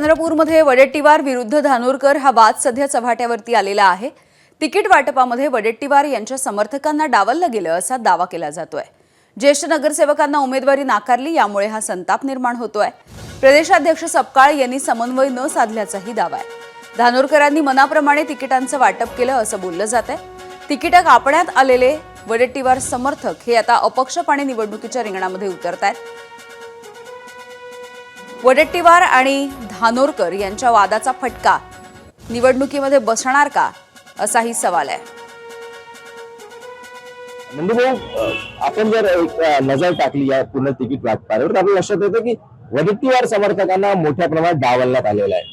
चंद्रपूरमध्ये वडेट्टीवार विरुद्ध धानोरकर हा वाद सध्या चव्हाट्यावरती आलेला आहे। तिकीट वाटपामध्ये वडेट्टीवार यांच्या समर्थकांना डावललं गेलं असा दावा केला जातोय। ज्येष्ठ नगरसेवकांना उमेदवारी नाकारली, यामुळे हा संताप निर्माण होतोय। प्रदेशाध्यक्ष सपकाळ यांनी समन्वय न साधल्याचाही दावा आहे। धानोरकरांनी मनाप्रमाणे तिकिटांचं वाटप केलं असं बोललं जातंय। तिकीट कापण्यात आलेले वडेट्टीवार समर्थक हे आता अपक्षपणे निवडणुकीच्या रिंगणामध्ये उतरतायत। वडेट्टीवार आणि धानोरकर यांच्या वादाचा फटका निवडणुकीमध्ये बसणार का, असाही सवाल आहे। आपण जर एक नजर टाकली या पूर्ण तिकीट वाटपावर तर आपल्या लक्षात येतं की वडेट्टीवार समर्थकांना मोठ्या प्रमाणात डावलण्यात आलेला आहे।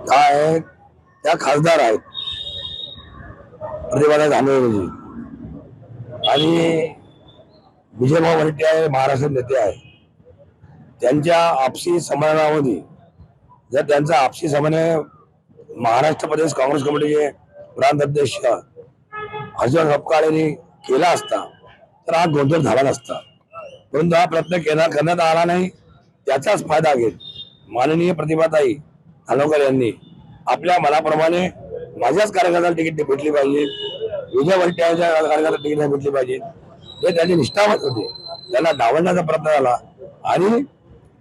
काय त्या खासदार आहेत प्रतिभा धानोरजी आणि विजयभाऊ वडेट्टीवार महाराष्ट्र नेते आहेत। त्यांच्या आपसी संमेलनामध्ये जर त्यांचा आपसी समन्वय महाराष्ट्र प्रदेश काँग्रेस कमिटीचे प्रांताध्यक्ष अर्जुन सपकाळ यांनी केला असता तर हा गोंधळ झाला नसता, परंतु हा प्रयत्न करण्यात आला नाही। त्याचाच फायदा घेत माननीय प्रतिभाताई धानोरकर यांनी आपल्या मनाप्रमाणे माझ्याच कार्यकर्त्याला तिकीट भेटली पाहिजे, विजय वडेट्टीवारच्या कार्यकर्त्याला तिकीट भेटली पाहिजे हे त्यांची निष्ठावंत होते। त्यांना डावलण्याचा प्रयत्न झाला आणि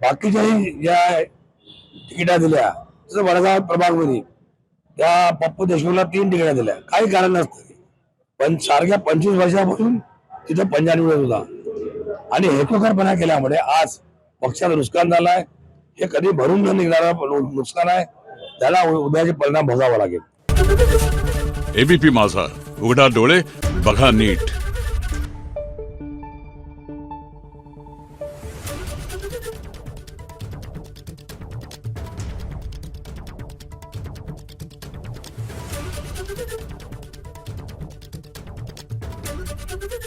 बाकीच्याही ज्या तिकिटा दिल्या, जसं वडगाव प्रभागमध्ये त्या पप्पू देशमुखला 3 तिकिटा दिल्या, काही कारण नसतं, पण सारख्या 25 वर्षापासून तिथं पंजा निवडत होता आणि हेतुकरपणा केल्यामुळे आज पक्षाला नुकसान झालंय। हे कधी भरून न निघणारा नुकसान आहे, त्याला उद्याचे परिणाम भोगावा लागेल। एबीपी माझा, उघडा डोळे बघा नीट। Thank you.